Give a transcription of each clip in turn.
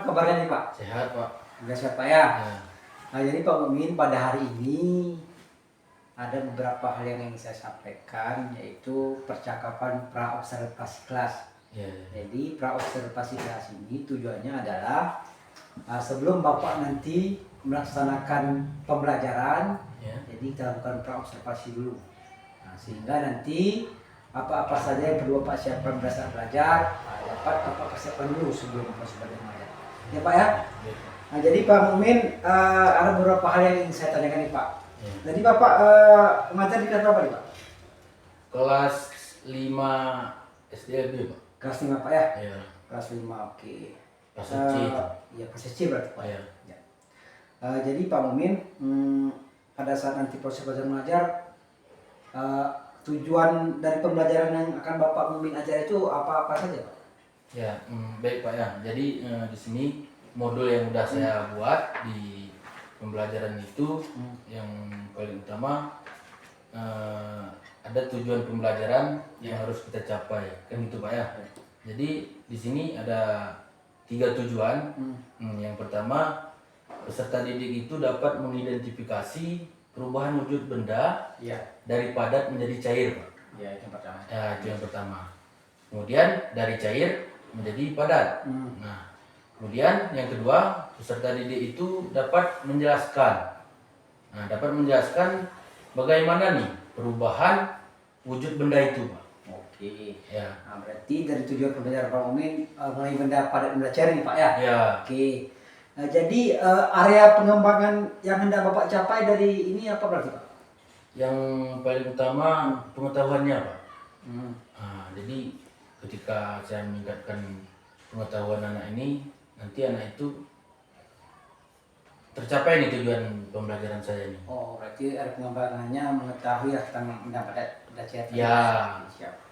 kabarnya nih Pak? Sehat Pak. Udah sehat Pak ya? Ya. Nah jadi Pak Mumin pada hari ini ada beberapa hal yang ingin saya sampaikan, yaitu percakapan pra-observasi kelas. Ya. Jadi pra-observasi kelas ini tujuannya adalah sebelum Bapak nanti melaksanakan pembelajaran, Ya. jadi kita lakukan pra-observasi dulu. Nah, sehingga nanti apa-apa saja yang perlu Bapak siapkan berdasarkan belajar, dapat Bapak persiapkan dulu sebelum masuk belajar. Ya Pak ya? Nah jadi Pak Mumin, ada beberapa hal yang ingin saya tanyakan nih Pak. Ya. Jadi Bapak mengajar di kelas berapa nih Pak? Kelas 5 SDLB Pak. Kelas 5 Pak ya? Ya. Kelas 5, oke. Kelas C. Ya kelas C berarti Pak Ya. ya. Jadi Pak Mumin, pada saat nanti proses belajar mengajar, tujuan dari pembelajaran yang akan Bapak Mumin ajar itu apa-apa saja Pak? Ya, baik Pak ya. Jadi di sini modul yang udah saya buat di pembelajaran itu yang paling utama ada tujuan pembelajaran yang harus kita capai, kan itu Pak ya. Jadi di sini ada 3 tujuan. Yang pertama, peserta didik itu dapat mengidentifikasi perubahan wujud benda Iya. dari padat menjadi cair Pak. Ya itu yang pertama. Ya, itu yang pertama. Kemudian dari cair menjadi padat. Nah, kemudian yang kedua, peserta didik itu dapat menjelaskan. Nah, dapat menjelaskan bagaimana nih perubahan wujud benda itu, Pak. Oke. Ya. Nah, berarti dari tujuan pembelajaran Pak Mumin mulai benda padat benda cair nih Pak ya. Ya. Oke. Nah, jadi area pengembangan yang hendak Bapak capai dari ini apa berarti Pak? Yang paling utama pengetahuannya, Pak. Hmm. Nah, jadi ketika saya meningkatkan pengetahuan anak ini, nanti anak itu tercapai nih tujuan pembelajaran saya ini. Oh, berarti ada pengembangannya mengetahui tentang benda padat benda cair. Ya. Siap.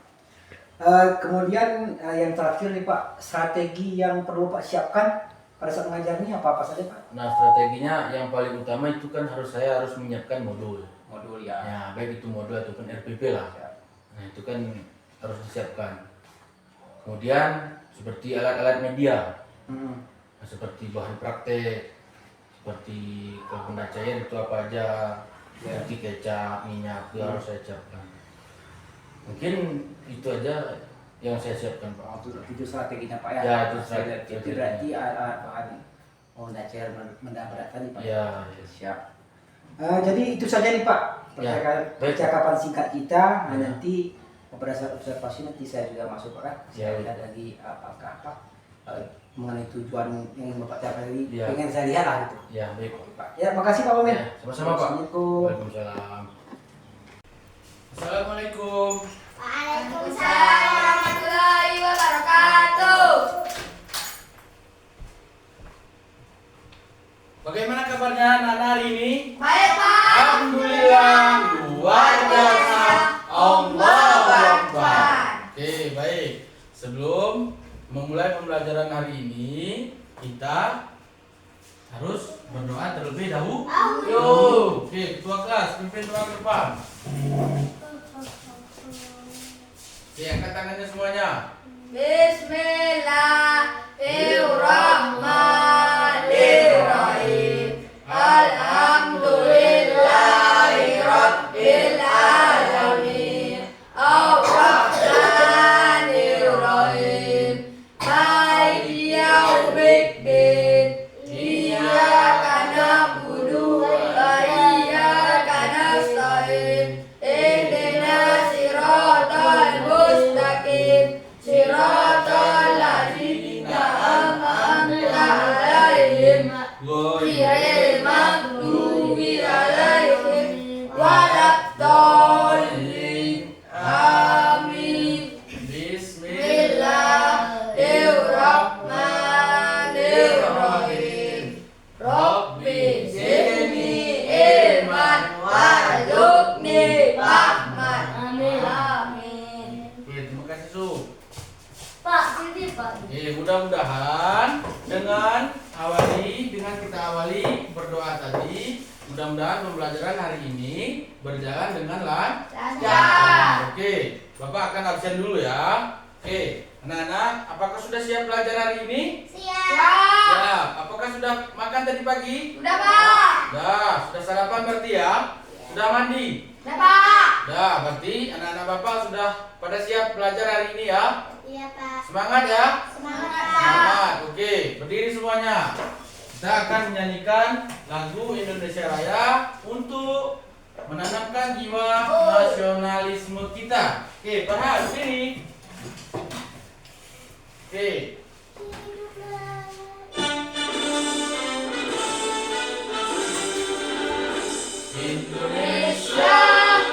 Kemudian yang terakhir nih Pak, strategi yang perlu Pak siapkan pada saat mengajarnya apa saja Pak? Nah, strateginya yang paling utama itu kan saya harus menyiapkan modul. Modul ya. Ya, baik itu modul ataupun RPP lah. Siap. Nah, itu kan harus disiapkan. Kemudian seperti alat-alat media, nah, seperti bahan praktek, seperti kalau benda cair itu apa aja, seperti kecap, minyak, itu harus saya siapkan. Mungkin itu aja yang saya siapkan Pak. Oh, itu strateginya Pak ya? Ya, itu strategi. Itu berarti bahan benda cair benda padat tadi Pak. Ya. Siap. Jadi itu saja nih Pak Ya, percakapan singkat kita. Nah, Ya. nanti pada saat observasi nanti saya juga masuk Pak kan. Ya. Saya lihat lagi apakah mengenai tujuan yang ingin Bapak capai tadi. Ya. Pengen saya lihat lah gitu. Ya, baik. Pak. Ya, makasih Pak Mumin. Ya, sama-sama Pak. Assalamualaikum. Waalaikumsalam. Assalamualaikum. Waalaikumsalam warahmatullahi wabarakatuh. Bagaimana kabarnya anak-anak hari ini? Baik Pak. Alhamdulillah, luar biasa. Allahu Akbar. Oke, baik. Sebelum memulai pembelajaran hari ini, kita harus berdoa terlebih dahulu. Oke, ketua kelas, pimpin doa ke depan. Oke, angkat tangannya semuanya. Bismillahirrahmanirrahim. Alhamdulillahirabbil alamin. Arrahmanirrahim. Maliki yaumiddin. Iyyaka na'budu wa iyyaka nasta'in. Ihdinas siratal mustaqim. Siratal ladzina an'amta 'alaihim ghairil maghdubi 'alaihim waladdallin. Amin. Bismillahirrahmanirrahim. Rabbi zidni ilman warzuqni fahman. Amin. Oke, terima kasih Su. Pak, sini Pak. Mudah-mudahan dengan kita awali berdoa tadi, mudah-mudahan pembelajaran hari ini berjalan dengan lancar. Lancar. Oke, Bapak akan absen dulu ya. Oke, Anak-anak, apakah sudah siap belajar hari ini? Siap. Siap. Apakah sudah makan tadi pagi? Udah, Pak. Sudah sarapan berarti ya? Sudah mandi? Udah, Pak. Berarti anak-anak Bapak sudah pada siap belajar hari ini ya? Iya, Pak. Semangat ya? Semangat, Pak. Semangat. Oke, berdiri semuanya. Kita akan menyanyikan lagu Indonesia Raya untuk menanamkan jiwa nasionalisme kita. Oke, Farhan, berdiri. Oke. Indonesia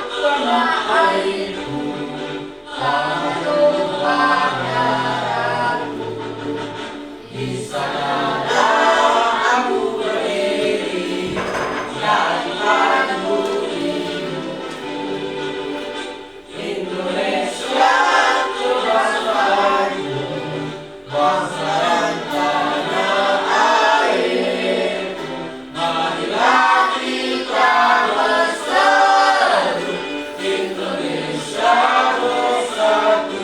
tanah airku, tanah tumpah darahku. Di sana aku berdiri, nyanyikan bunyimu. Indonesia kebangsaanku, bangsa dan tanah airku. Marilah kita bersatu, Indonesia bersatu.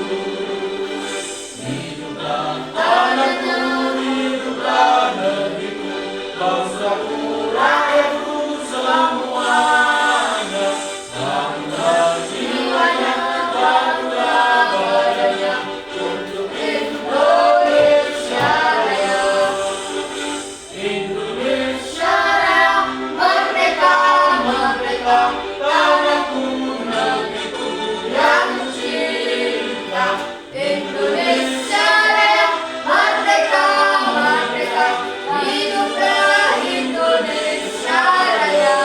Hiduplah tanahku, hiduplah negeriku, bangsaku, rakyatku semuanya. Bangga jiwanya, bangga badannya untuk Indonesia Raya. Indonesia Raya, merdeka, merdeka, tanahku, negeriku yang cinta. Indonesia Raya, merdeka, merdeka, hiduplah Indonesia Raya.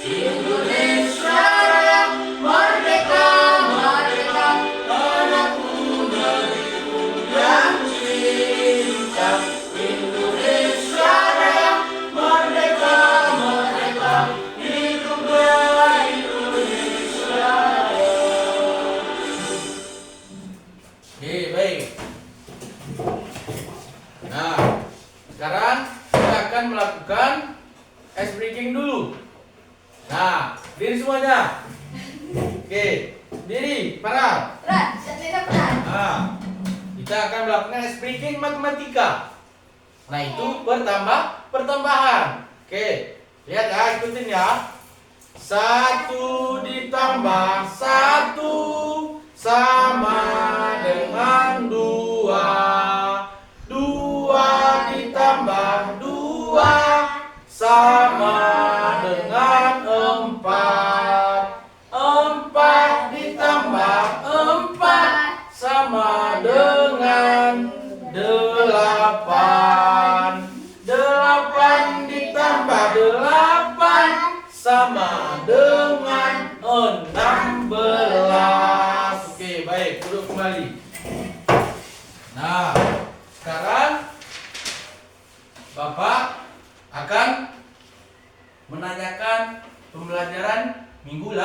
Indonesia Raya, merdeka, merdeka, tanahku, negeriku yang cinta. Indonesia Raya, merdeka, merdeka, hiduplah Indonesia Raya. Oke, baik. Nah, sekarang kita akan melakukan ice breaking dulu. Nah, diri semuanya. Oke, diri, para. Berat, tidak berat. Nah, kita akan melakukan ice breaking matematika. Nah, itu pertambahan. Oke, lihat ya, ikutin ya. 1 ditambah 1 sama dengan 2. 2 ditambah 2 sama dengan 4. 4 ditambah 4 sama dengan 8. 8 ditambah 8 sama dengan 16. Oke, baik, duduk kembali. Nah, sekarang Bapak akan menanyakan pembelajaran minggu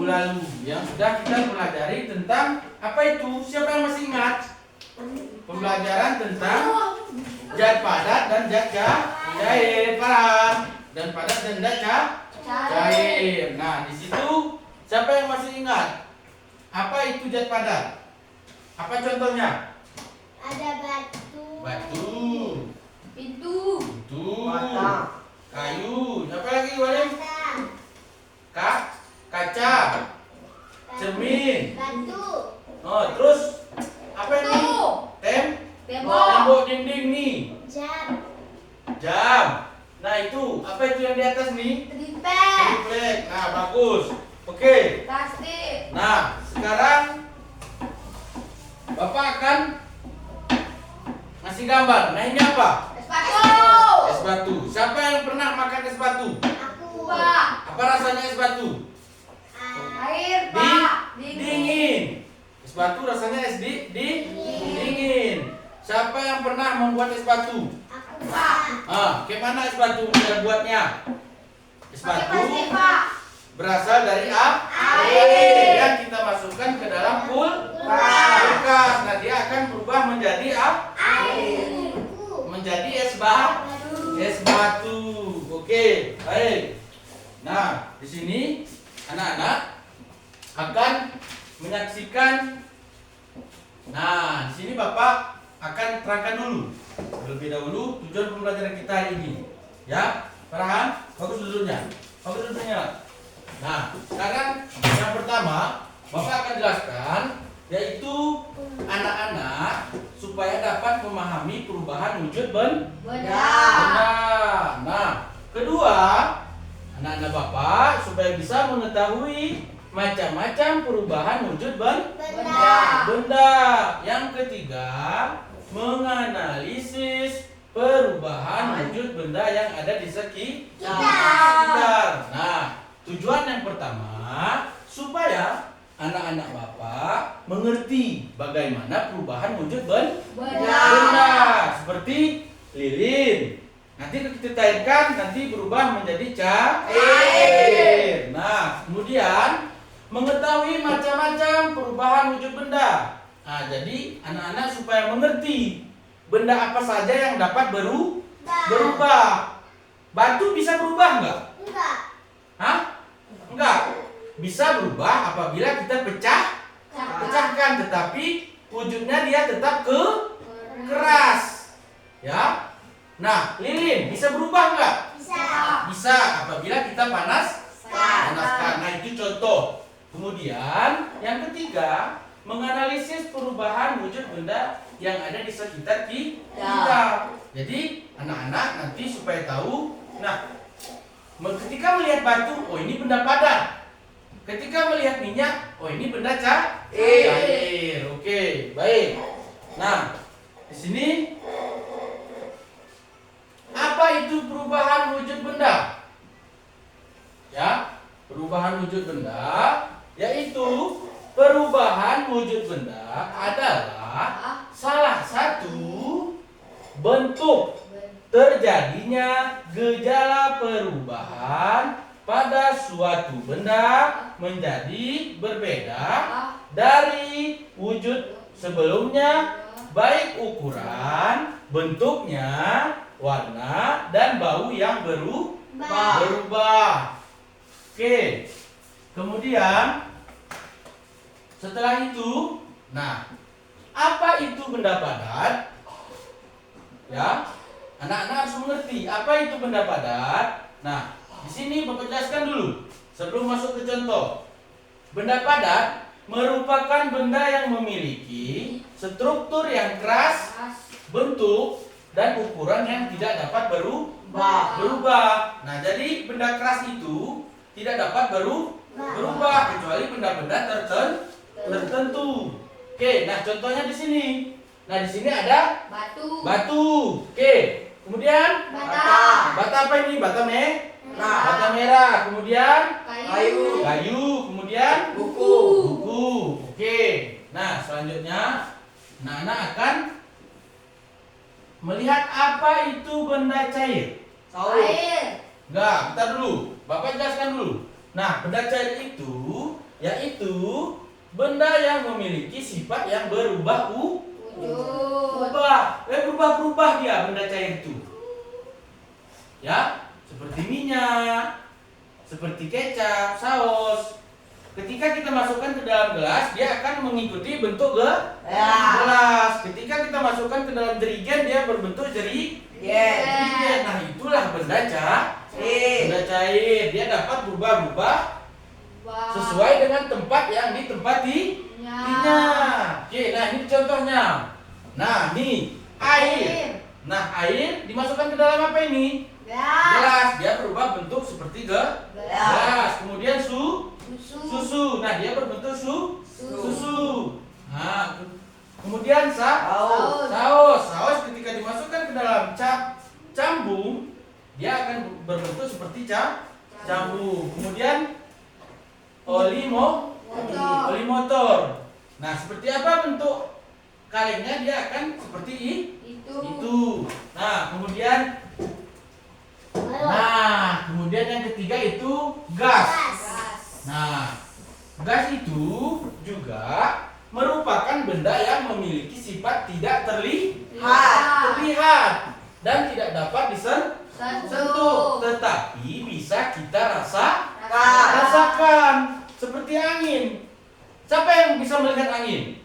lalu yang sudah kita pelajari tentang apa itu? Siapa yang masih ingat? Pembelajaran tentang zat padat dan zat cair, Farhan. Dan padat dan zat cair. Nah, di situ siapa yang masih ingat? Apa itu zat padat? Apa contohnya? Ada batu. Batu, Pintu. kayu, apa lagi, Walim? Kaca, cermin. Batu. Oh, terus apa ini? Tembok dinding nih. Jam. Nah, itu apa itu yang di atas nih? Triplek. Nah, bagus. Oke. Plastik. Nah, sekarang Bapak akan ngasih gambar. Nah, ini apa? Es batu. Siapa yang pernah makan es batu? Aku. Pak. Apa rasanya es batu? Air, Pak. Dingin. Es batu rasanya dingin. Siapa yang pernah membuat es batu? Aku, Pak. Kayak mana es batu cara buatnya? Es batu Plastik, Pak. berasal dari Air. yang kita masukkan ke dalam kulkas. Nah, dia akan berubah menjadi Air. menjadi es batu. Oke, baik. Nah, di sini anak-anak akan menyaksikan Nah, di sini Bapak akan terangkan dulu terlebih dahulu tujuan pembelajaran kita hari ini. Ya, Farhan, bagus duduknya. Bagus duduknya. Nah, sekarang yang pertama Bapak akan jelaskan yaitu anak-anak supaya dapat memahami perubahan wujud benda. Nah, kedua, anak-anak Bapak supaya bisa mengetahui macam-macam perubahan wujud benda. Yang ketiga, menganalisis perubahan wujud benda yang ada di sekitar. Nah, tujuan yang pertama supaya anak-anak Bapak mengerti bagaimana perubahan wujud benda. Seperti lilin. Nanti kita cairkan nanti berubah menjadi cair. Nah, kemudian mengetahui macam-macam perubahan wujud benda. Nah, jadi anak-anak supaya mengerti benda apa saja yang dapat berubah. Batu bisa berubah enggak? Hah? Enggak. Bisa berubah apabila kita pecahkan, tetapi wujudnya dia tetap keras. Ya. Nah, lilin bisa berubah enggak? Bisa apabila kita panaskan. Nah, itu contoh. Kemudian yang ketiga, menganalisis perubahan wujud benda yang ada di sekitar kita. Jadi anak-anak nanti supaya tahu, nah, ketika melihat batu, oh ini benda padat. Ketika melihat minyak, oh ini benda cair. Oke, baik. Nah, di sini apa itu perubahan wujud benda? Ya, perubahan wujud benda yaitu perubahan wujud benda adalah salah satu bentuk terjadinya gejala perubahan pada suatu benda menjadi berbeda dari wujud sebelumnya, baik ukuran, bentuknya, warna, dan bau yang berubah. Oke. Kemudian setelah itu, nah, apa itu benda padat? Ya, anak-anak harus mengerti apa itu benda padat. Nah, di sini Bapak jelaskan dulu sebelum masuk ke contoh. Benda padat merupakan benda yang memiliki struktur yang keras, bentuk dan ukuran yang tidak dapat berubah. Nah, jadi benda keras itu tidak dapat berubah kecuali benda-benda tertentu. Oke, nah contohnya di sini. Nah, di sini ada batu. Oke. Kemudian bata apa ini? Bata merah. Kemudian kayu. Kemudian buku. Oke. Nah, selanjutnya anak-anak akan melihat apa itu benda cair. Enggak, bentar dulu. Bapak jelaskan dulu. Nah, benda cair itu yaitu benda yang memiliki sifat yang berubah berubah dia benda cair itu. Ya, seperti minyak, seperti kecap, saus. Ketika kita masukkan ke dalam gelas, dia akan mengikuti bentuk gelas. Ketika kita masukkan ke dalam jerigen, dia berbentuk jerigen. Nah, itulah benda cair. Dia dapat berubah-ubah sesuai dengan tempat yang ditempatinya. Oke, nah ini contohnya. Nah, ini air. Nah, air dimasukkan ke dalam apa ini? Gelas. Dia berubah bentuk seperti gelas. Kemudian susu. Nah, dia berbentuk susu. Nah, kemudian saus ketika dimasukkan ke dalam cambung, dia akan berbentuk seperti cambung. Kemudian oli motor. Nah, seperti apa bentuk kalengnya? Dia akan seperti itu. Nah, kemudian yang ketiga itu gas. Nah, gas itu juga merupakan benda yang memiliki sifat tidak terlihat dan tidak dapat disentuh, tetapi bisa kita rasakan seperti angin. Siapa yang bisa melihat angin?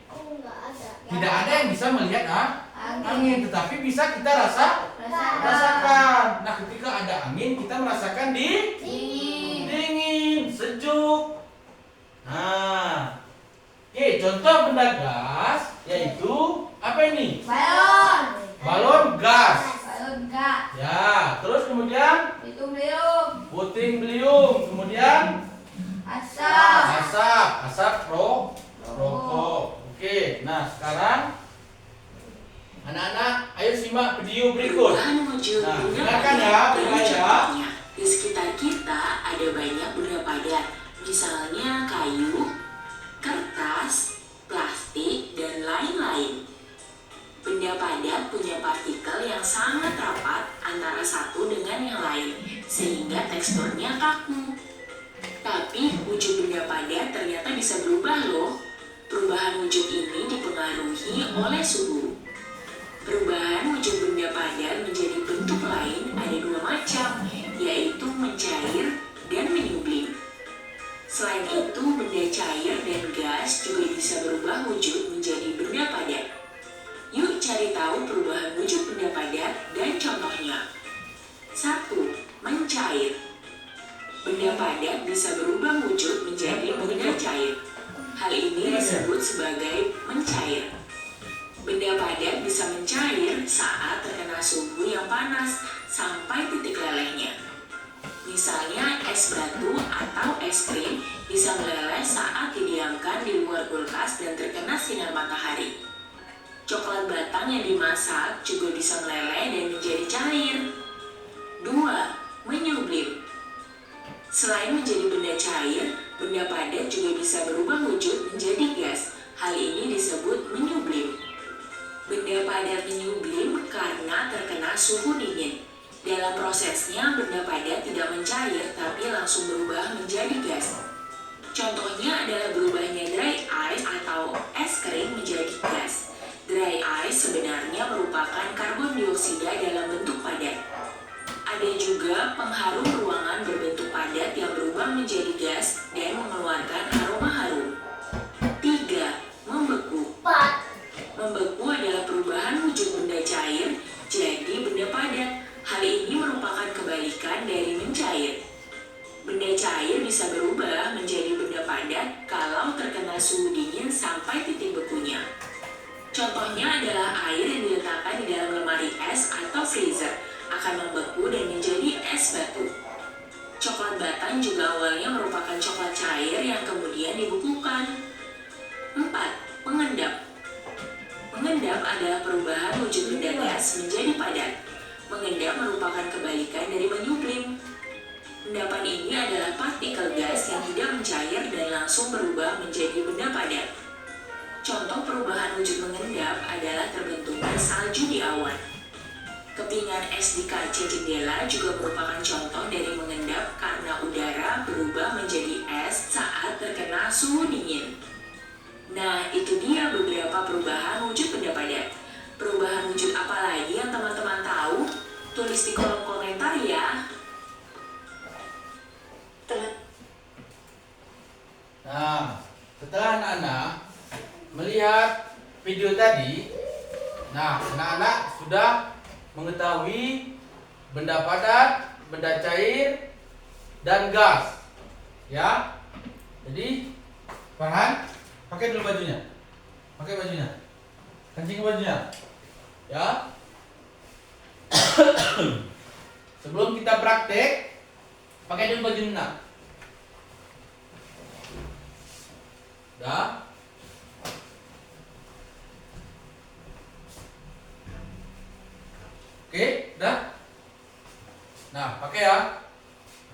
Tidak ada yang bisa melihat angin, tetapi bisa kita Rasakan. rasakan. Nah, ketika ada angin, kita merasakan Dingin. dingin, sejuk. Nah, oke, contoh benda gas yaitu apa ini? Balon. Balon gas. Balon gas. Ya, terus kemudian Beliung. puting beliung, kemudian Asap. asap rokok. Oke, nah sekarang anak-anak ayo simak video berikut. Perubahan wujud Nah, benda silakan ya, padat dan mulai ya. contohnya. Di sekitar kita ada banyak benda padat, misalnya kayu, kertas, plastik, dan lain-lain. Benda padat punya partikel yang sangat rapat antara satu dengan yang lain, sehingga teksturnya kaku. Tapi wujud benda padat ternyata bisa berubah loh. Perubahan wujud ini dipengaruhi oleh suhu. Perubahan wujud benda padat menjadi bentuk lain ada dua macam, yaitu mencair dan menyublim. Selain itu, benda cair dan gas juga bisa berubah wujud menjadi benda padat. Yuk cari tahu perubahan wujud benda padat dan contohnya. 1. Mencair. Benda padat bisa berubah wujud menjadi benda cair. Hal ini disebut sebagai mencair. Benda padat bisa mencair saat terkena suhu yang panas sampai titik lelehnya. Misalnya es batu atau es krim bisa meleleh saat didiamkan di luar kulkas dan terkena sinar matahari. Coklat batang yang dimasak juga bisa meleleh dan menjadi cair. 2. Menyublim. Selain menjadi benda cair, benda padat juga bisa berubah wujud menjadi gas. Hal ini disebut menyublim. Benda padat menyublim karena terkena suhu dingin. Dalam prosesnya, benda padat tidak mencair tapi langsung berubah menjadi gas. Contohnya adalah berubahnya dry ice atau es krim menjadi gas. Dry ice sebenarnya merupakan karbon dioksida dalam bentuk padat. Ada juga pengharum ruangan berbentuk padat yang berubah menjadi gas dan mengeluarkan aroma harum. 3. Membeku. Membeku adalah perubahan wujud benda cair jadi benda padat. Hal ini merupakan kebalikan dari mencair. Benda cair bisa berubah menjadi benda padat kalau terkena suhu dingin sampai titik bekunya. Contohnya adalah air yang diletakkan di dalam lemari es atau freezer akan membeku dan menjadi es batu. Coklat batang juga awalnya merupakan coklat cair yang kemudian dibekukan. 4. Mengendap. Mengendap adalah perubahan wujud benda gas menjadi padat. Mengendap merupakan kebalikan dari menyublim. Endapan ini adalah partikel gas yang tidak mencair dan langsung berubah menjadi benda padat. Contoh perubahan wujud mengendap adalah terbentuknya salju di awan. Kepingan es di kaca jendela juga merupakan contoh dari mengendap karena udara berubah menjadi es saat terkena suhu dingin. Nah, itu dia beberapa perubahan wujud benda padat. Perubahan wujud apa lagi yang teman-teman tahu? Tulis di kolom komentar ya. Nah, setelah anak-anak melihat video tadi, nah anak-anak sudah mengetahui benda padat, benda cair, dan gas. Ya. Jadi, Farhan, pakai dulu bajunya. Pakai bajunya. Kencing bajunya. Ya. Sebelum kita praktek, pakai dulu baju nak. Dah. Oke, dah. Nah, pakai ya.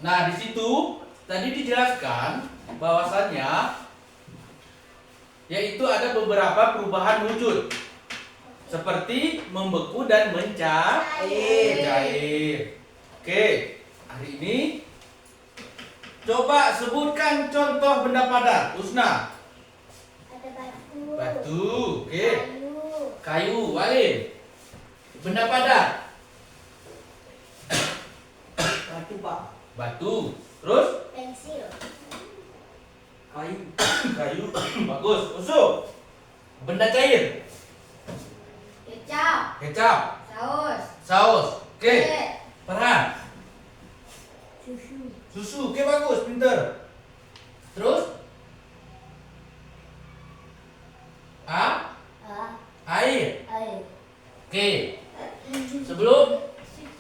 Nah, di situ tadi dijelaskan bahwasannya yaitu ada beberapa perubahan wujud seperti membeku dan mencair. Oke, hari ini coba sebutkan contoh benda padat. Usna. Ada batu. Batu. Oke. Kayu. Kayu. Walid. Benda padat. Batu pak. Batu. Terus Pensil. Kayu. kayu. Bagus. Usul. Benda cair. Kecap. Kecap. Saus. Saus. Oke. Kek. Farhan. Susu. Susu. Oke, bagus, pinter. Terus? Air. Air. Oke. Sebelum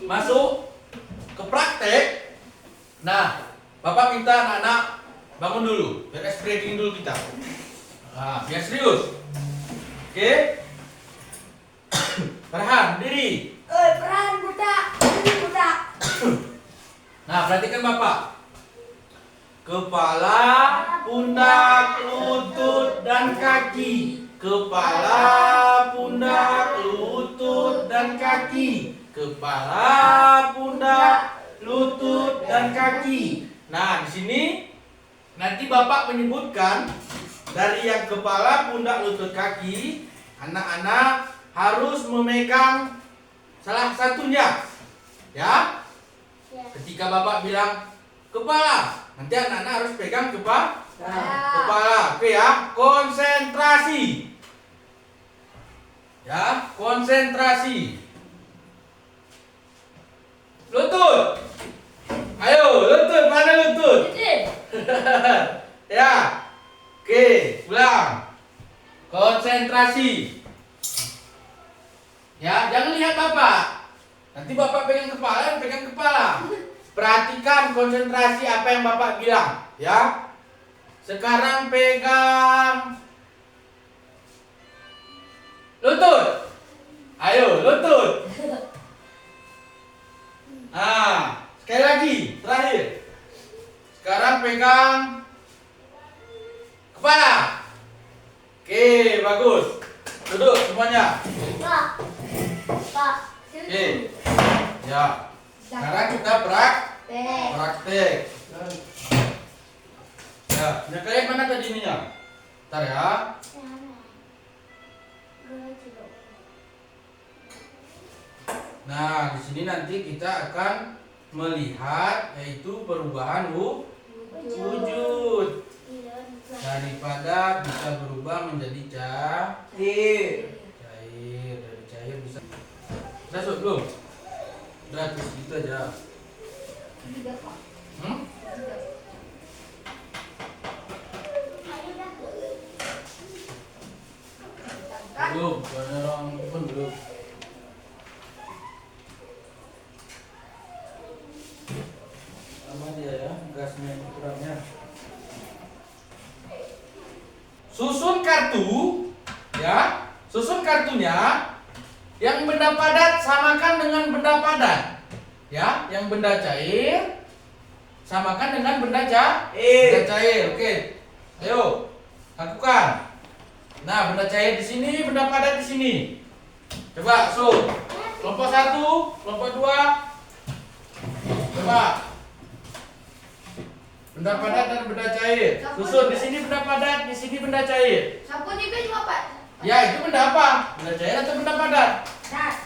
masuk ke praktek, nah, Bapak minta anak-anak bangun dulu, biar ice breaking dulu kita. Nah, biar serius. Oke. Farhan, berdiri. Peran budak. Ini budak. Nah, perhatikan Bapak. Kepala, pundak, lutut, dan kaki. Kepala, pundak, lutut, dan kaki. Kepala, pundak, lutut, dan kaki. Nah, di sini nanti Bapak menyebutkan dari yang kepala, pundak, lutut, kaki. Anak-anak harus memegang salah satunya. Ya. Ketika Bapak bilang kepala, nanti anak-anak harus pegang kepala. Oke ya, konsentrasi. Ya, konsentrasi. Lutut. Ayo, lutut, mana lutut? Ya. Oke, ulang. Konsentrasi. Ya, jangan lihat Bapak. Nanti Bapak pegang kepala. Perhatikan konsentrasi apa yang Bapak bilang, ya. Sekarang pegang lutut. Ayo, lutut. Nah, sekali lagi, terakhir. Sekarang pegang kepala. Oke, bagus. Duduk semuanya. Pak. Oke. Ya. Sekarang kita praktek. Ya, punya kalian mana tadi ininya? Ntar ya. Nah, di sini nanti kita akan melihat yaitu perubahan wujud daripada bisa berubah menjadi cair. Dari cair bisa. Udah Sob, belum? Udah terus gitu aja. Belum, soalnya orang pun belum. Sama dia ya, gasnya kurangnya. Susun kartu, ya. Susun kartunya. Yang benda padat samakan dengan benda padat. Ya, yang benda cair samakan dengan benda cair. Oke. Ayo, lakukan. Nah, benda cair di sini, benda padat di sini. Coba, kelompok 1, kelompok 2. Coba. Benda padat dan benda cair. Susun di sini benda padat, di sini benda cair. Sapu juga cuma Pak. Ya, itu benda apa? Benda cair atau benda padat? Padat.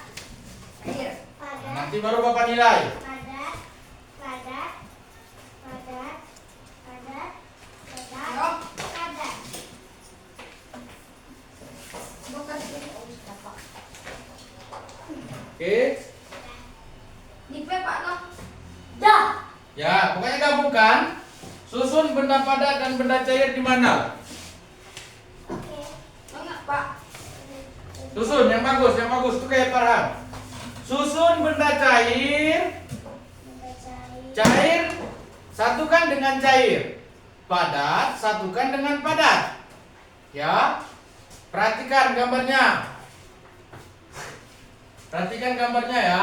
Air. Nanti baru Bapak nilai. Padat. Oke. Nipe Pak no. Dah. Ya, pokoknya gabungkan. Susun benda padat dan benda cair di mana? Enggak Pak. Susun yang bagus itu kayak Farhan. Susun benda cair. Cair satukan dengan cair. Padat satukan dengan padat. Ya. Perhatikan gambarnya. Perhatikan gambarnya ya.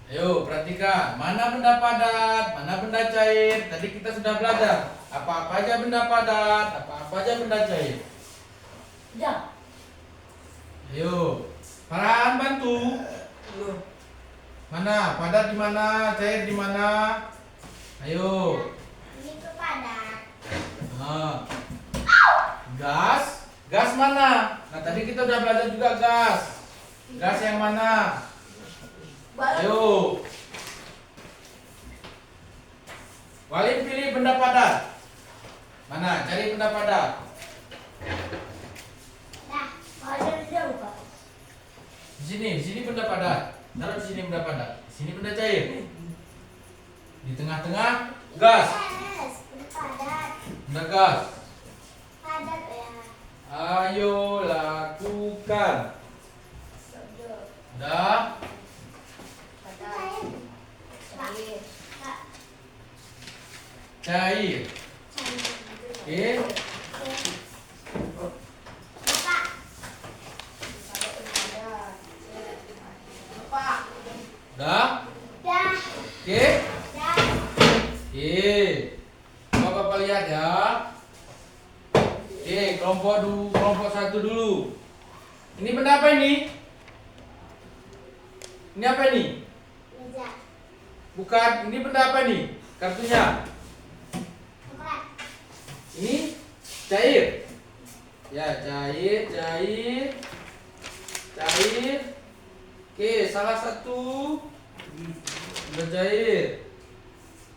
Ayo perhatikan, mana benda padat, mana benda cair. Tadi kita sudah belajar apa-apa aja benda padat, apa-apa aja benda cair. Dah. Ayo, Farhan bantu. Mana padat di mana, cair di mana? Ayo. Ini ke padat. Nah. Gas mana? Nah tadi kita udah belajar juga gas. Gas yang mana? Ayo. Walid pilih benda padat. Mana? Cari benda padat. Di sini benda padat. Taruh di sini benda padat. Di sini benda cair. Di tengah-tengah gas. Yes, padat. Benda gas. Padat ya. Ayo lakukan. Dah. Padat. Cair. Cair. Oke. Dah. Dah. Oke. Dah. Oke. Coba Bapak lihat ya. Oke, kelompok satu dulu. Ini benda apa ini? Ini apa ini? Meja. Bukan, ini benda apa ini? Kartunya. Coklat. Ini cair. Ya, cair. Oke, salah satu benda cair.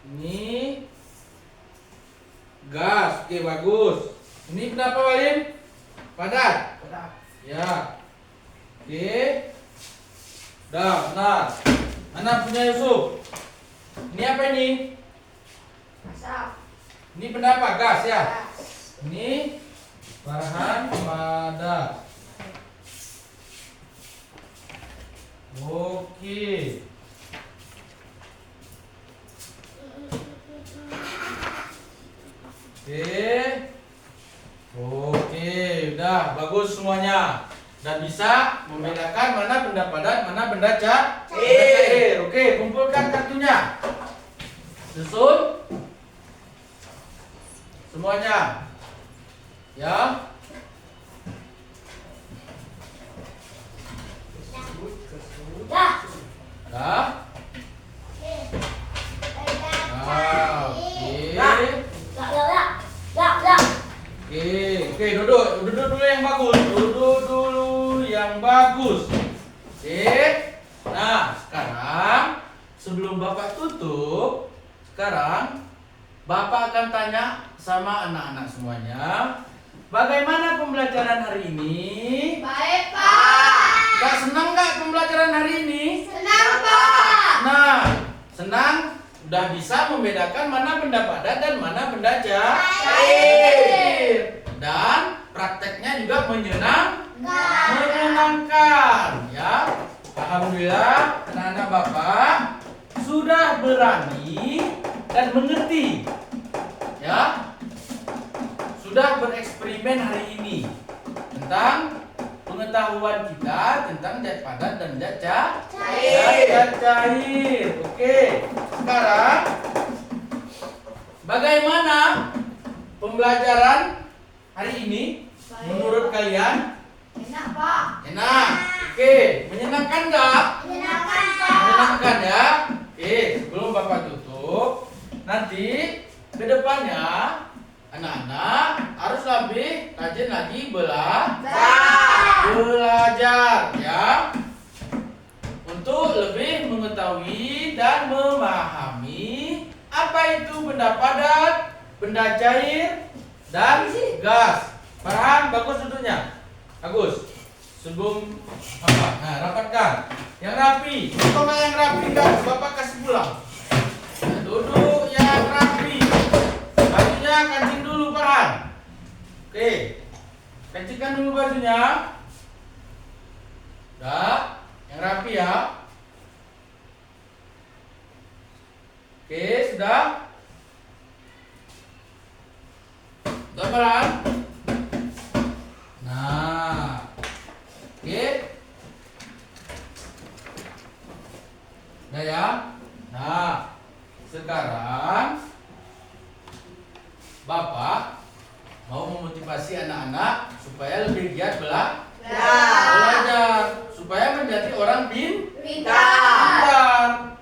Ini gas. Oke, bagus. Ini benda apa, Walim? Padat. Ya. Oke. Dah, benar. Mana punya Yusuf? Ini apa ini? Asap. Ini benda apa? Gas ya? Gas. Ini bahan padat. Oke. Oke, udah bagus semuanya. Dan bisa membedakan mana benda padat, mana benda cair. Oke, kumpulkan kartunya. Susun semuanya. Ya. Dah. Dah. Nah, oke, duduk dulu yang bagus, Oke, nah sekarang sebelum Bapak tutup, sekarang Bapak akan tanya sama anak-anak semuanya, bagaimana pembelajaran hari ini? Baik, Pak. Gak senang gak pembelajaran hari ini? Senang, Pak. Nah, senang. Udah bisa membedakan mana benda padat dan mana benda cair. Dan prakteknya juga menyenangkan ya. Alhamdulillah anak-anak Bapak sudah berani dan mengerti ya. Sudah bereksperimen hari ini tentang pengetahuan kita tentang zat padat dan zat cair. Oke, sekarang bagaimana pembelajaran hari ini menurut kalian? Enak, Pak. Enak. Oke, menyenangkan nggak? Menyenangkan, Pak. Menyenangkan ya. Oke, sebelum Bapak tutup, nanti ke depannya anak-anak harus lebih rajin lagi belajar ya, untuk lebih mengetahui dan memahami apa itu benda padat, benda cair, dan gas. Farhan, bagus duduknya. Bagus. Sebelum apa? Nah, rapatkan. Yang rapi. Kalau nggak yang rapi enggak, Bapak kasih pulang. Nah, duduk yang rapi. Bajunya kancing dulu, Farhan. Oke. Kancingkan dulu bajunya. Dah, yang rapi ya. Oke, sudah. Sudah, Farhan. Nah, oke. Udah ya. Nah, sekarang Bapak mau memotivasi anak-anak supaya lebih giat belajar, supaya menjadi orang pintar,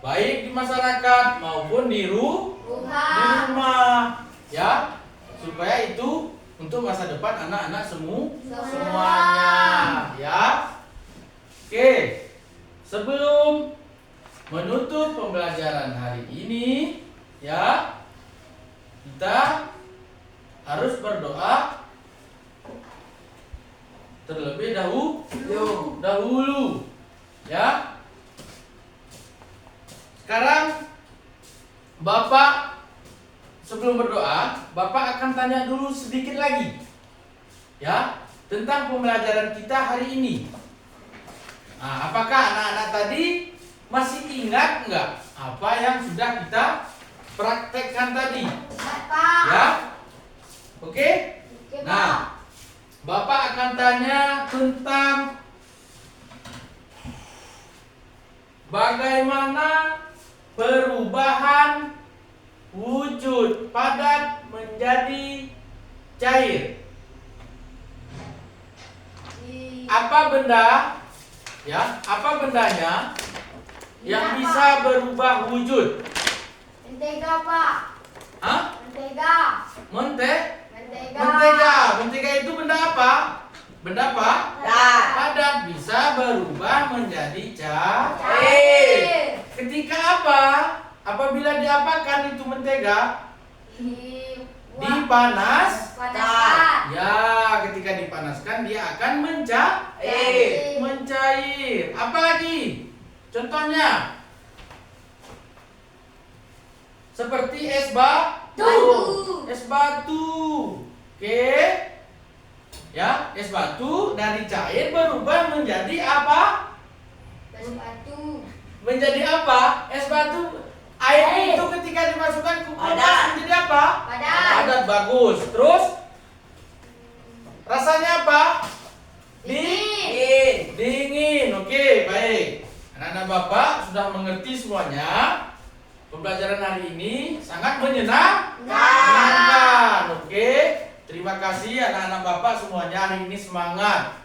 baik di masyarakat maupun di rumah, ya, supaya itu untuk masa depan anak-anak semuanya, ya. Oke, sebelum menutup pembelajaran hari ini, ya, kita harus berdoa terlebih dahulu. Ya. Sekarang Bapak sebelum berdoa, Bapak akan tanya dulu sedikit lagi. Ya, tentang pembelajaran kita hari ini. Nah, apakah anak-anak tadi masih ingat enggak apa yang sudah kita praktekkan tadi? Ingat, Pak. Ya. Oke? Oke, Pak. Nah, Bapak akan tanya tentang bagaimana perubahan wujud padat menjadi cair. Apa benda, ya, apa bendanya yang bisa berubah wujud? Mentega, Pak. Hah? Mentega. Mentega? Mentega. Mentega itu benda apa? Benda apa? Padat. Padat, bisa berubah menjadi cair. Cair. Ketika apa? Apabila diapakan itu mentega? Dipanas. Panaskan. Ya, ketika dipanaskan dia akan Cair. mencair. Apa lagi? Contohnya seperti es Batu. es batu. Oke. Ya, es batu dari cair berubah menjadi apa? Es batu. Menjadi apa? Es batu. Air Air. itu ketika dimasukkan ke kulkas Padat. menjadi apa? Padat. Padat, bagus. Terus rasanya apa? Dingin. Dingin. Oke, baik. Anak-anak Bapak sudah mengerti semuanya. Pembelajaran hari ini sangat menyenangkan. Oke. Terima kasih anak-anak Bapak semuanya hari ini semangat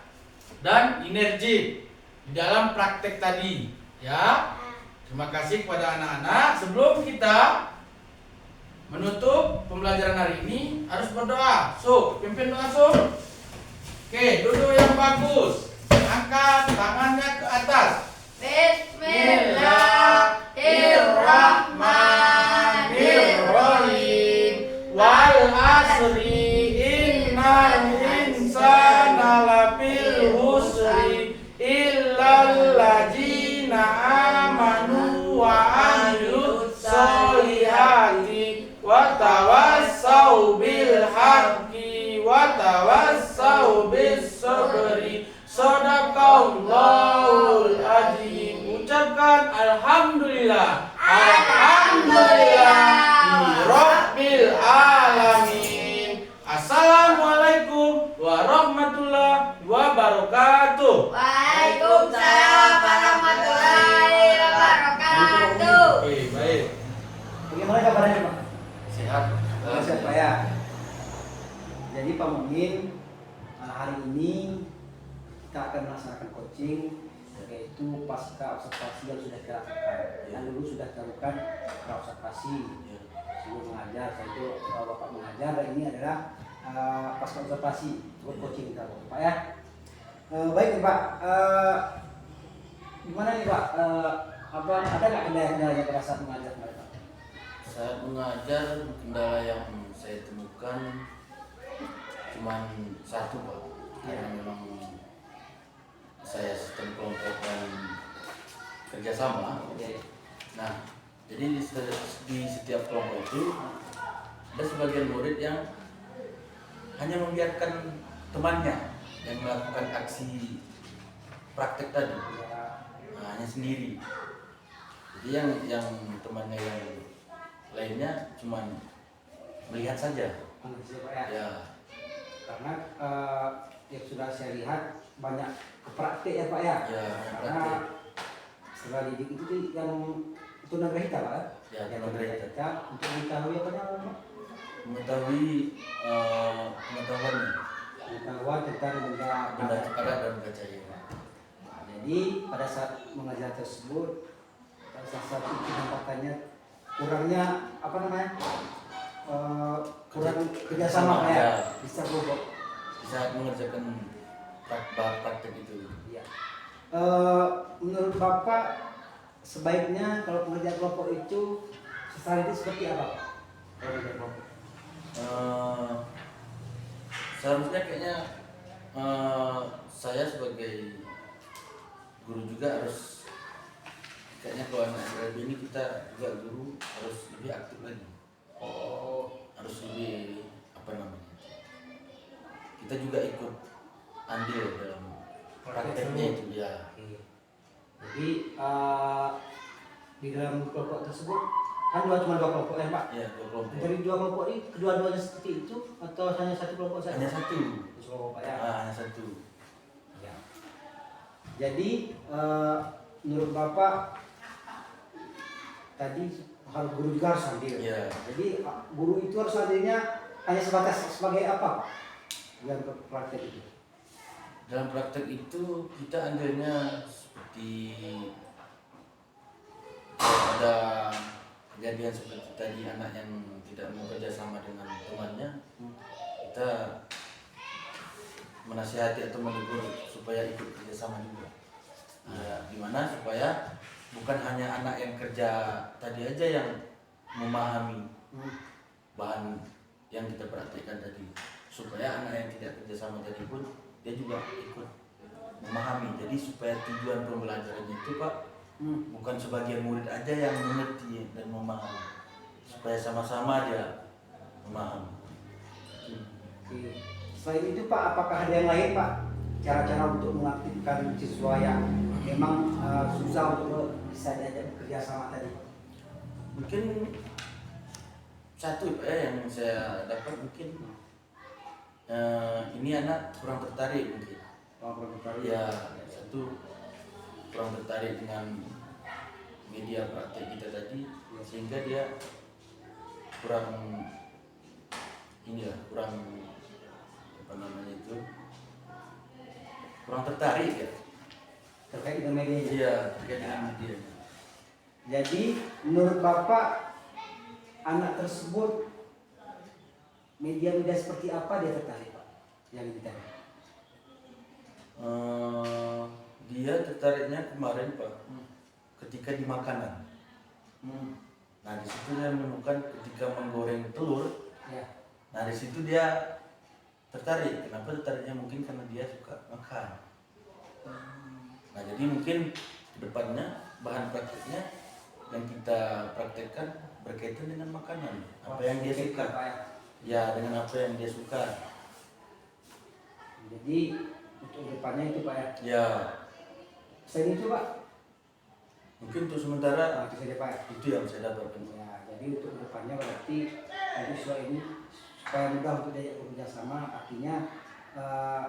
dan energi di dalam praktek tadi, ya. Terima kasih kepada anak-anak. Sebelum kita menutup pembelajaran hari ini harus berdoa. So, pimpin doa, so. Oke, duduk yang bagus. Angkat tangannya ke atas. Bismillahirrahmanirrahim. Wal asri innal insana lafil husri illal ladzina amanu wa amilus solihati wa tawassau bil haqqi wa tawassau bis sabri. Shadaqallahul azim. Ucapkan alhamdulillah. Rabbil alamin. Assalamualaikum warahmatullahi wabarakatuh. Waalaikumsalam warahmatullahi wabarakatuh. Oke, baik. Bagaimana kabarnya Pak? Sehat. Sehat Pak ya. Jadi Pak Mumin, hari ini kita akan melaksanakan coaching, yaitu pasca observasi yang sudah kita lakukan. Yang dulu sudah kita lakukan observasi sebelum mengajar, yaitu Bapak mengajar, dan ini adalah pasca observasi buat coaching kita Pak ya. Baik nih Pak, gimana nih Pak? Apa ada nggak kendala-kendala yang pada saat mengajar Pak? Saat mengajar kendala yang saya temukan cuma satu Pak, karena memang saya sistem kelompok dan kerjasama. Nah, jadi di setiap kelompok itu ada sebagian murid yang hanya membiarkan temannya yang melakukan aksi praktek tadi, nah, hanya sendiri. Jadi yang temannya yang lainnya cuma melihat saja. Ya. Karena yang sudah saya lihat banyak praktek ya Pak ya. Ya, Karena praktek. setelah didik itu tuh yang tunagrahita Pak. Ya, Yang tunagrahita. untuk mengetahui apa namanya Pak? Mengetahui pengetahuannya, Pengetahuan tentang benda padat dan benda cair. Nah, jadi pada saat mengajar tersebut, salah satu penampakannya kurangnya apa namanya? Kurang kerjasama Pak ya. Bisa bobok. Bisa mengerjakan praktek itu. Iya. Menurut Bapak sebaiknya kalau pengerjaan kelompok itu secara itu seperti apa Pak? Pengerjaan kelompok. Seharusnya kayaknya saya sebagai guru juga harus, kayaknya kalau anak SLB ini kita juga guru harus lebih aktif lagi. Harus lebih apa namanya? Kita juga ikut andil dalam prakteknya itu ya. Oke. Jadi di dalam kelompok tersebut kan cuma dua kelompok ya Pak. Ya, dua kelompok. Dari dua kelompok ini kedua-duanya seperti itu atau hanya satu kelompok saja? Hanya satu. Satu kelompok Pak ya. Hanya satu. Ya. Jadi menurut Bapak tadi harus guru juga harus hadir. Ya. Jadi guru itu harus hadirnya hanya sebatas sebagai apa Pak? Dalam praktek itu. Dalam praktek itu kita andilnya seperti ada kejadian seperti tadi anak yang tidak mau kerja sama dengan temannya, kita menasihati atau menegur supaya ikut kerjasama juga. Gimana supaya bukan hanya anak yang kerja tadi aja yang memahami bahan yang kita praktekkan tadi, supaya anak yang tidak kerjasama tadi pun dia juga ikut memahami. Jadi supaya tujuan pembelajarannya itu Pak bukan sebagian murid aja yang mengerti dan memahami, supaya sama-sama dia memahami. Oke. Selain itu Pak, apakah ada yang lain Pak? Cara-cara untuk mengaktifkan siswa yang memang susah untuk bisa diajak bekerja sama tadi? Mungkin satu yang saya dapat mungkin ini anak kurang tertarik mungkin. Ya, satu kurang tertarik dengan media praktek kita tadi, sehingga dia kurang kurang apa namanya itu, kurang tertarik ya Terkait dengan media. iya terkait dengan media. Jadi menurut Bapak anak tersebut media-media seperti apa dia tertarik Pak? Yang ditarik? Dia tertariknya kemarin Pak, ketika di makanan. Nah di situ dia menemukan ketika menggoreng telur. Ya. Nah di situ dia tertarik. Kenapa tertariknya? Mungkin karena dia suka makan. Nah jadi mungkin kedepannya bahan prakteknya yang kita praktekkan berkaitan dengan makanan. Apa yang dia suka? Ya dengan apa yang dia suka. Jadi untuk depannya itu Pak ya. Ya Selain itu Pak, mungkin untuk sementara itu saja Pak ya. itu yang saya dapatkan. Ya, jadi untuk depannya berarti siswa ini supaya mudah untuk diajak bekerja sama, artinya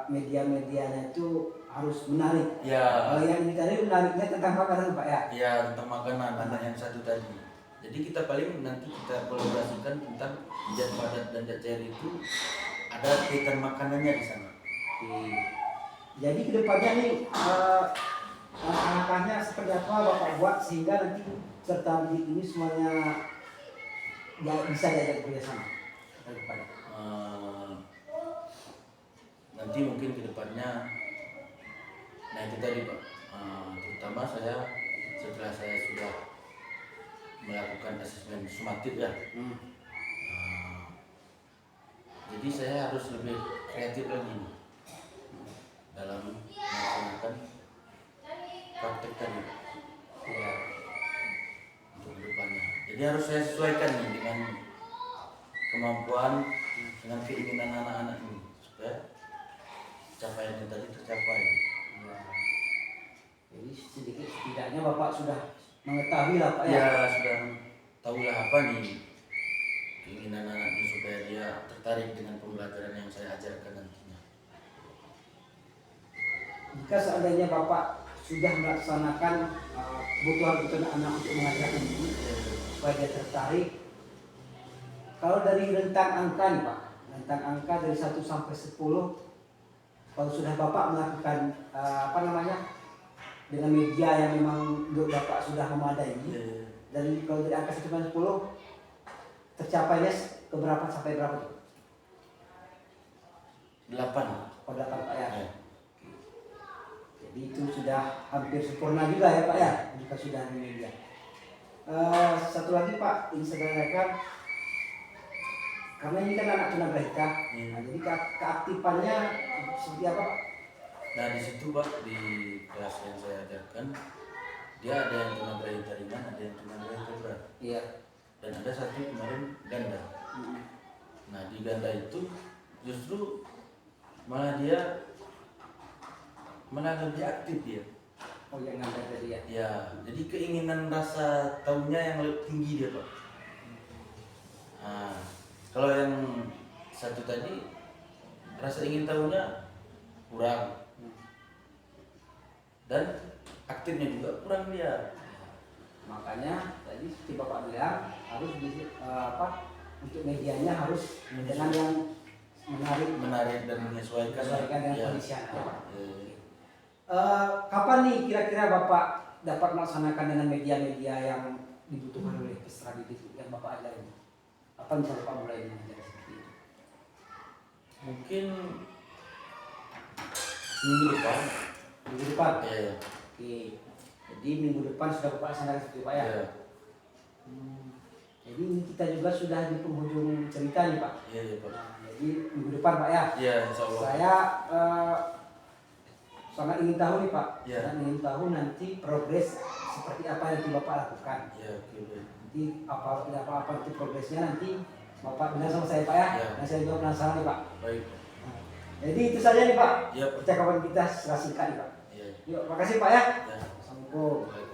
media-medianya itu harus menarik. Ya. Kalau yang ditarik menariknya tentang makanan Pak ya. Ya tentang makanan anak yang satu tadi. Jadi kita paling nanti kita kolaborasikan tentang zat padat dan zat cair itu ada kaitan makanannya di sana. Oke. Jadi kedepannya nih langkah-langkahnya seperti apa Bapak buat sehingga nanti serta didik ini semuanya ya, bisa diajak bekerja sama kedepannya. Nanti mungkin kedepannya, nah itu tadi Pak, terutama saya setelah saya sudah melakukan asesmen sumatif ya. Jadi saya harus lebih kreatif lagi nih dalam melaksanakan praktek tadi Ya. untuk kedepannya. Jadi harus saya sesuaikan nih dengan kemampuan, dengan keinginan anak-anak ini supaya capaian yang tadi tercapai. Ya. Jadi sedikit setidaknya Bapak sudah mengetahui lah Pak ya. Ya sudah tahulah apa nih keinginan anak ini supaya dia tertarik dengan pembelajaran yang saya ajarkan nantinya. Jika seandainya Bapak sudah melaksanakan kebutuhan-kebutuhan anak untuk mengajarkan ini supaya dia tertarik, kalau dari rentang angka nih Pak, rentang angka dari 1 sampai 10, kalau sudah Bapak melakukan dengan media yang memang menurut Bapak sudah memadai, dan kalau dari angka 1 sampai 10 tercapainya keberapa sampai berapa tuh? 8. Oh 8 Pak ya. Ya. Jadi itu sudah hampir sempurna juga ya Pak ya, jika sudah ada media. Satu lagi Pak, ingin saya tanyakan, karena ini kan anak tunagrahita, nah, jadi keaktifannya seperti apa Pak? Nah di situ Pak, di kelas yang saya ajarkan, dia ada yang tunagrahita ringan, ada yang tunagrahita berat. Iya. Dan ada satu kemarin ganda. Nah di ganda itu justru malah dia malah lebih aktif dia. Oh yang ada tadi ya. Ya, jadi keinginan rasa tahunya yang lebih tinggi dia Pak. Nah, kalau yang satu tadi rasa ingin tahunya kurang dan aktifnya juga kurang dia. Makanya tadi seperti Bapak bilang harus untuk medianya harus dengan yang Menarik dan menyesuaikan dengan ya. kondisi anak. Eh, Kapan nih kira-kira Bapak dapat melaksanakan dengan media-media yang dibutuhkan oleh peserta didik yang Bapak ajarin? Kapan bisa Bapak mulai mengajar seperti itu? Mungkin minggu depan. Minggu depan? Ya. Oke. Jadi minggu depan sudah Bapak laksanakan seperti itu Pak ya? Ya. Jadi ini kita juga sudah di penghujung cerita nih Pak. Iya, Pak. Nah, jadi minggu depan Pak ya? Iya, insya Allah. Saya sangat ingin tahu nih Pak. Ya. Sangat ingin tahu nanti progres seperti apa yang Bapak lakukan. Iya, oke. Nanti apa itu progresnya nanti Bapak bilang sama saya Pak ya. Ya. Dan saya juga penasaran nih Pak. Baik. Jadi itu saja nih Pak. Iya, Pak. Percakapan kita secara singkat nih Pak. Iya. Yuk, makasih Pak ya. Ya. Assalamualaikum. Baik.